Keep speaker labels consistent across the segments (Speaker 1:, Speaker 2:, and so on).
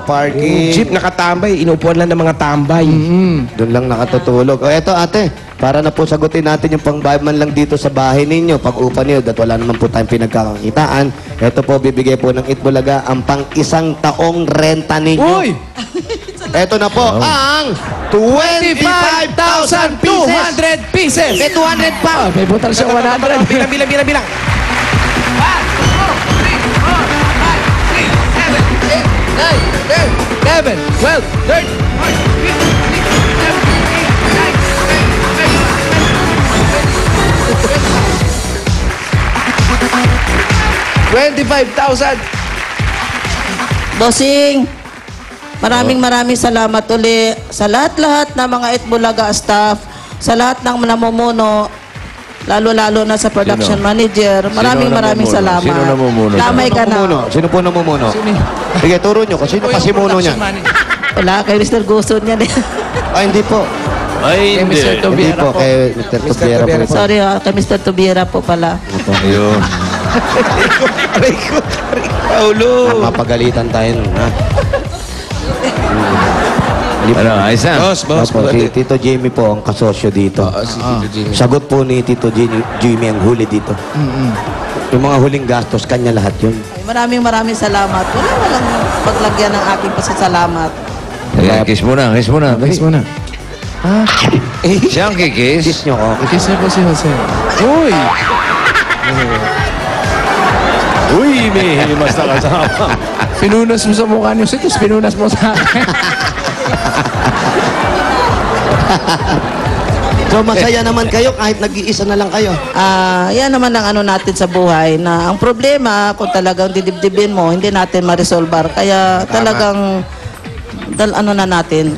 Speaker 1: parking.
Speaker 2: Jeep nakatambay, inupuan lang ng mga tambay.
Speaker 1: Doon lang nakatutulog. O eto ate, para na po sagutin natin yung pangbayad man lang dito sa bahay ninyo, pag-upa niyo, at wala naman po tayong pinagkakakitaan. Eto po, bibigay po ng Itbulaga ang pang isang taong renta ninyo.
Speaker 3: Uy!
Speaker 1: Eto na po, ang 25,000
Speaker 3: 200 pieces!
Speaker 1: May 200 pa!
Speaker 3: May butal siyang 100.
Speaker 2: Bilang.
Speaker 3: 11, 12, 13.
Speaker 2: 25,000.
Speaker 4: Bossing, maraming salamat uli sa lahat-lahat ng mga Itbulaga staff, sa lahat ng namumuno, lalo-lalo na sa production manager. Maraming salamat.
Speaker 5: Sino namumuno?
Speaker 4: Lamay ka na.
Speaker 1: Sino po namumuno? Sige, turo nyo. Kung sino pasimuno niya?
Speaker 4: Wala, kay Mr. Guson yan eh.
Speaker 1: Ay, hindi po.
Speaker 5: Ay, hindi.
Speaker 3: Mr.
Speaker 1: Hindi
Speaker 3: Tobiera
Speaker 1: po,
Speaker 3: po.
Speaker 1: kay Mr. Tubiera po. ito.
Speaker 4: Sorry kay Mr. Tubiera po pala.
Speaker 5: Ayun.
Speaker 2: Paulo.
Speaker 1: Mapagalitan tayo nun, ha?
Speaker 5: Ano, ayos na?
Speaker 2: Boss.
Speaker 1: Opo, si Tito Jimmy po ang kasosyo dito.
Speaker 2: Si Tito Jimmy.
Speaker 1: Sagot po ni Tito Jimmy ang huli dito. Yung mga huling gastos, kanya lahat yun.
Speaker 4: Maraming salamat. Walang paglagyan ng aking pasasalamat.
Speaker 5: Ayan, kiss muna.
Speaker 3: Kiss muna.
Speaker 5: Siya ang kikis.
Speaker 1: Kiss nyo ko.
Speaker 3: Kiss na po si Jose. Uy!
Speaker 5: Uy, may himas na kasama.
Speaker 3: Pinunas mo sa mukha niyo. Tapos pinunas mo sa akin.
Speaker 1: So, masaya naman kayo kahit nag-iisa na lang kayo.
Speaker 4: Yan naman ang ano natin sa buhay na ang problema kung talagang didibdibin mo, hindi natin ma-resolvar. Kaya talagang ano na natin,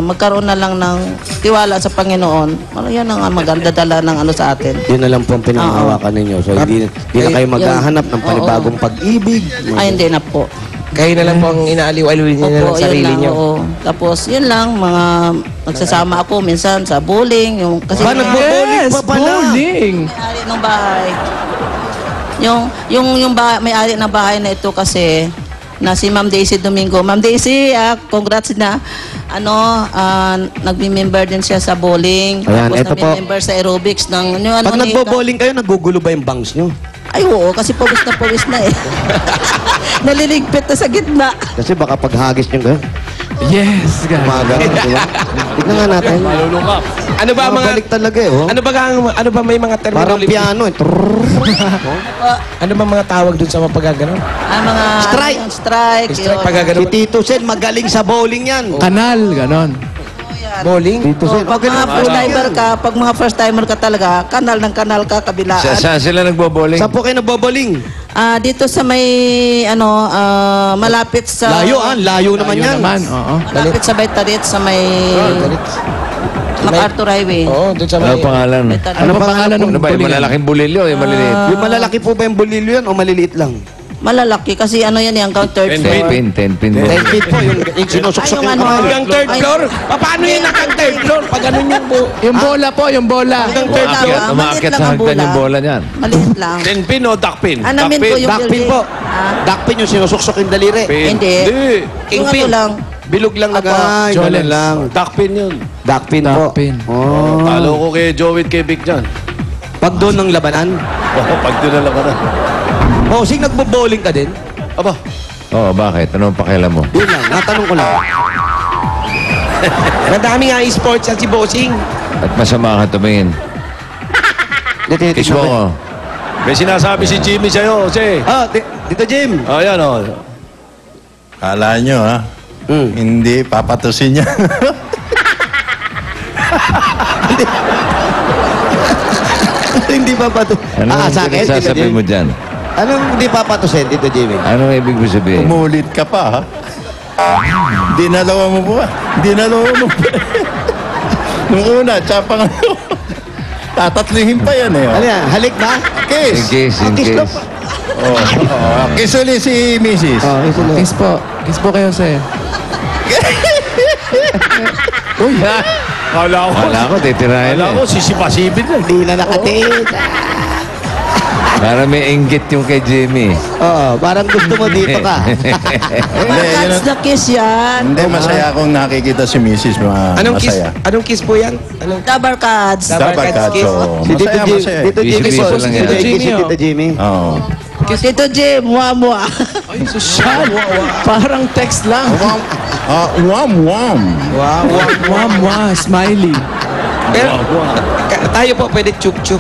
Speaker 4: magkaroon na lang ng tiwala sa Panginoon. Yan ang maganda dala ng ano sa atin.
Speaker 1: Yun na lang po ang pinangahawakan ninyo. So, hindi na kayo maghahanap ng panibagong pag-ibig.
Speaker 4: Ay, hindi na po.
Speaker 2: Kayo na lang po ang inaaliw-aliw niyo ng
Speaker 4: Opo,
Speaker 2: sarili
Speaker 4: yun lang,
Speaker 2: niyo.
Speaker 4: oo. Tapos, yun lang, mga nagsasama ako minsan sa bowling. Yung, kasi
Speaker 1: nagbo-bowling pa pala.
Speaker 3: Bowling!
Speaker 4: may-ari ng bahay. May-ari ng bahay na ito kasi na si Ma'am Daisy Domingo. Ma'am Daisy, congrats na. Nagmi-member din siya sa bowling.
Speaker 1: Ayan,
Speaker 4: Tapos
Speaker 1: eto po.
Speaker 4: nagmi-member sa aerobics.
Speaker 1: Pag nagbo-bowling kayo, nagugulo ba yung bangs nyo?
Speaker 4: Ay, oo, kasi pawis na eh. Naliligpit na sa gitna.
Speaker 1: Kasi baka paghagis nyo kayo.
Speaker 3: Yes, guys.
Speaker 1: Umaga, di ba? Tignan nga natin.
Speaker 5: Malulungkap.
Speaker 2: Ano ba mga
Speaker 1: Balik talaga eh, oh.
Speaker 2: ano ba may mga
Speaker 1: Parang
Speaker 2: terminology?
Speaker 1: piano eh.
Speaker 2: Ano ba mga tawag dun sa mga pagagano?
Speaker 4: Mga
Speaker 1: Strike.
Speaker 4: Strike.
Speaker 2: Strike,
Speaker 4: yun.
Speaker 2: pagagano.
Speaker 1: Si Tito Sen, magaling sa bowling yan.
Speaker 3: Kanal, ganon.
Speaker 2: Bowling?
Speaker 1: Tito Sen,
Speaker 4: Pag mga first-timer ka, pag mga first-timer ka talaga, kanal ng kanal ka, kabilaan.
Speaker 5: Saan sila nagbo-bowling?
Speaker 1: Saan po kayo nagbo-bowling?
Speaker 4: Dito sa may, malapit sa...
Speaker 1: Layo naman yan.
Speaker 3: Oo.
Speaker 4: Malapit sa Baytarit, sa may... MacArthur Highway.
Speaker 2: Oo, dun sa
Speaker 5: Ano
Speaker 2: may...
Speaker 5: pangalan?
Speaker 4: Baytarit.
Speaker 3: Ano pangalan
Speaker 5: Ano
Speaker 3: ng
Speaker 5: ba, yung malalaking bulilyo, yung maliliit?
Speaker 1: Yung malalaki po ba yung bulilyo yan o maliliit lang?
Speaker 4: Malalaki, kasi ano yan, hanggang third floor.
Speaker 5: 10 pin.
Speaker 1: 10 feet po, yung sinusuksok
Speaker 4: Ay, yung
Speaker 1: yung
Speaker 4: ano,
Speaker 1: kamay.
Speaker 2: Hanggang third floor? Paano yun hanggang third floor? Pag ganun yung po...
Speaker 3: Yung bola po, yung bola.
Speaker 4: Yung bola,
Speaker 5: Umakyat
Speaker 4: maliit lang
Speaker 5: sa
Speaker 4: ang
Speaker 5: hagdan yung bola niyan.
Speaker 4: Maliit lang.
Speaker 5: 10 pin o duck pin?
Speaker 4: Namin po yung
Speaker 1: Duckpin po. Duckpin yung sinusuksok yung daliri.
Speaker 4: Hindi. Yung ano lang.
Speaker 1: Bilog lang
Speaker 4: Apo.
Speaker 1: Ay, ganun lang.
Speaker 5: Duck pin yun.
Speaker 1: Duckpin po.
Speaker 3: Duckpin.
Speaker 1: Oh.
Speaker 5: Talo ko kay Joey at kay Vic dyan.
Speaker 1: Pag doon ng labanan.
Speaker 5: Pag dinala ka na.
Speaker 1: Oh, sige, nagbo-bowling ka din?
Speaker 5: Aba. Oo, bakit? Anong pakialam mo?
Speaker 1: Yun lang, natanong ko lang.
Speaker 2: Madami nga e-sports at si Bossing.
Speaker 5: At masama ka tumingin. Kiss mo ko. May sinasabi si Jimmy sa'yo, Jose.
Speaker 1: Ah, Tito Jim.
Speaker 5: Oh, yan o.
Speaker 6: Kala nyo, ha? Hindi, papatusin niya.
Speaker 1: Hindi pa pato.
Speaker 5: Ano ang
Speaker 1: sa akin, Tito
Speaker 5: pinagsasabi
Speaker 1: Jim?
Speaker 5: mo dyan?
Speaker 1: Anong hindi papatusin, Tito Jimmy?
Speaker 5: Ano ibig mo sabihin?
Speaker 6: Umulit ka pa, ha? Dinalawa mo pa. Dinalawa mo pa. Nung una, tsapa nga. Tatatlihin pa yan, eh.
Speaker 1: Ano yan? Halik ba?
Speaker 5: In case, in
Speaker 1: Kiss lang
Speaker 5: case.
Speaker 1: pa.
Speaker 6: Kiss ulit si Mrs.
Speaker 1: Oh, ito lang.
Speaker 3: Kiss po. Kiss po kayo, sir. Uy,
Speaker 5: Kala ko, titirahin
Speaker 6: Kala ko, sisipasipin lang.
Speaker 1: Hindi na nakatiis.
Speaker 5: Para may inggit yung kay Jimmy.
Speaker 1: Oo, parang gusto mo dito ka.
Speaker 6: Hindi, yun
Speaker 4: That's the kiss yan.
Speaker 6: Hindi, masaya akong nakikita si Mrs.
Speaker 2: Anong kiss?
Speaker 6: Masaya.
Speaker 2: Anong kiss po yan? Anong
Speaker 4: Dabar cards.
Speaker 6: Dapat ka,
Speaker 2: kiss.
Speaker 6: so,
Speaker 1: Si Tito
Speaker 6: masaya,
Speaker 1: Jimmy,
Speaker 6: masaya.
Speaker 1: Tito Jimmy
Speaker 5: Busy-busy
Speaker 1: po.
Speaker 5: lang
Speaker 1: Si
Speaker 5: yan.
Speaker 1: Tito Jimmy, si Tito Jimmy.
Speaker 6: Oo.
Speaker 4: Tito Jim, mua.
Speaker 3: Ay, sosyal. Parang text lang.
Speaker 6: Wam.
Speaker 2: Wow.
Speaker 3: Wam, wam, smiley.
Speaker 2: Pero, tayo po pwede chup-chup.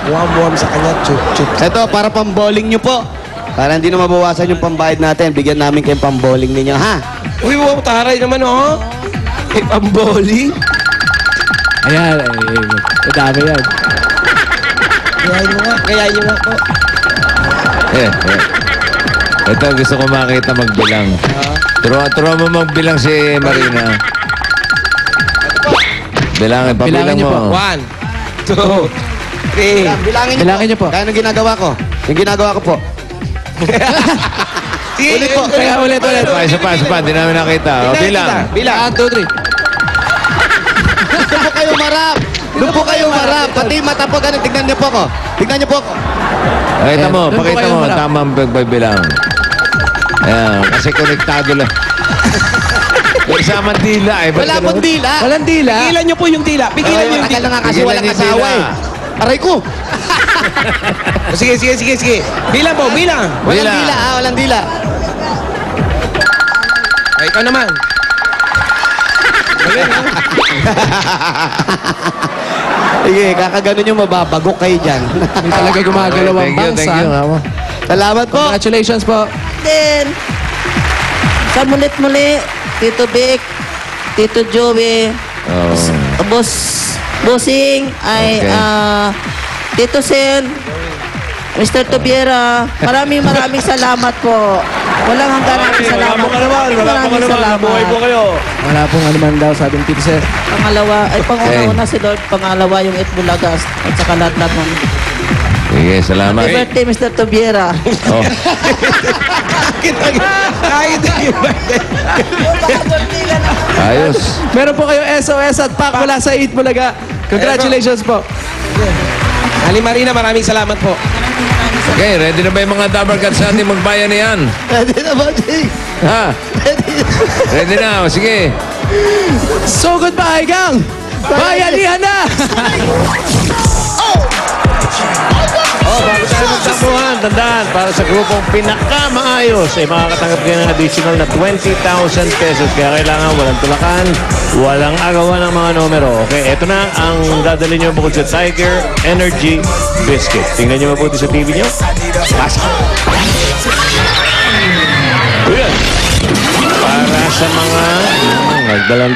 Speaker 2: Wam-wam sa kanya, chup-chup.
Speaker 1: Ito, para pang-bowling nyo po. Para hindi na mabawasan yung pambayad natin, bigyan namin kayong pang-bowling ninyo, ha?
Speaker 2: Uy, wow, taray naman, oh. May pamboli.
Speaker 3: Ayan, madami yan.
Speaker 2: Kaya nyo nga po.
Speaker 5: Ito, gusto ko makita magbilang. Turo mo magbilang si Marina. Bilangin, pabilang
Speaker 3: Bilangin niyo
Speaker 5: mo.
Speaker 2: 1, 2, 3.
Speaker 1: Bilangin
Speaker 3: niyo po.
Speaker 1: Kaya anong ginagawa ko? Yung ginagawa ko po.
Speaker 2: Ulit po.
Speaker 3: Kaya ulit.
Speaker 5: Isa pa. Hindi namin nakita. O, bilang.
Speaker 2: Bilang.
Speaker 3: 1, 2, 3.
Speaker 1: Doon po kayo marap. Doon po kayo marap. Pati mata po, ganun. Tignan niyo po ko. Tignan niyo po ko.
Speaker 5: Pakita mo,
Speaker 3: Doon po
Speaker 5: pakita
Speaker 3: kayo
Speaker 5: mo.
Speaker 3: marap.
Speaker 5: Tama ang pagbilang. Ayan, kasi konektado lang. May isamang dila eh.
Speaker 1: Wala pong dila.
Speaker 3: Walang dila.
Speaker 2: Pigilan nyo po yung dila. Pigilan nyo yung
Speaker 1: Akala
Speaker 2: dila.
Speaker 1: nga kasi
Speaker 5: Pigilan
Speaker 1: walang
Speaker 5: yung
Speaker 1: asawa
Speaker 5: dila.
Speaker 1: eh. Aray ko.
Speaker 2: Sige. Bilang po, bilang.
Speaker 1: Walang
Speaker 5: Dila.
Speaker 1: dila, walang dila.
Speaker 2: Ay, ikaw naman.
Speaker 1: Sige, kakaganon yung mababagok kayo dyan.
Speaker 3: May talaga gumagalaw ang
Speaker 5: Thank
Speaker 3: bangsa.
Speaker 5: you.
Speaker 1: Salamat po.
Speaker 3: Congratulations po.
Speaker 4: Then, sa mulit-muli, Tito Vic, Tito Joey,
Speaker 5: Oh.
Speaker 4: Bossing, ay,
Speaker 5: Okay.
Speaker 4: Tito Sen, Mr. Tobiera, maraming salamat po. Walang hanggan namin salamat. Maraming salamat.
Speaker 3: Wala pong anuman daw, sabi ng Tito Sir.
Speaker 4: Pangalawa, ay panguna-una si Lord, pangalawa yung Itbulaga at saka lahat-lahat ng...
Speaker 5: Sige, salamat.
Speaker 4: Happy birthday, Mr. Tobiera.
Speaker 5: Oh.
Speaker 2: Kahit yung birthday.
Speaker 5: Ayos.
Speaker 3: Meron po kayo SOS at pack mula sa Eat Bulaga. Congratulations po.
Speaker 2: Ali Marina, maraming salamat po.
Speaker 5: Okay, ready na ba yung mga Dabar Cats sa ating magbayan na yan?
Speaker 1: Pwede na ba, Jay?
Speaker 5: Ha? Ready na. O, sige.
Speaker 3: So goodbye, gang! Bayanihan na!
Speaker 7: Bago tayo magtampuhan, tandaan, para sa grupong pinakamaayos ay makakatanggap kayo ng additional na 20,000 pesos. Kaya kailangan walang tulakan, walang agawan ng mga numero. Okay, eto na ang dadali nyo bukod sa Tiger Energy Biscuit. Tingnan nyo mabuti sa TV nyo. Pasok! Ayan. Para sa mga nagdalang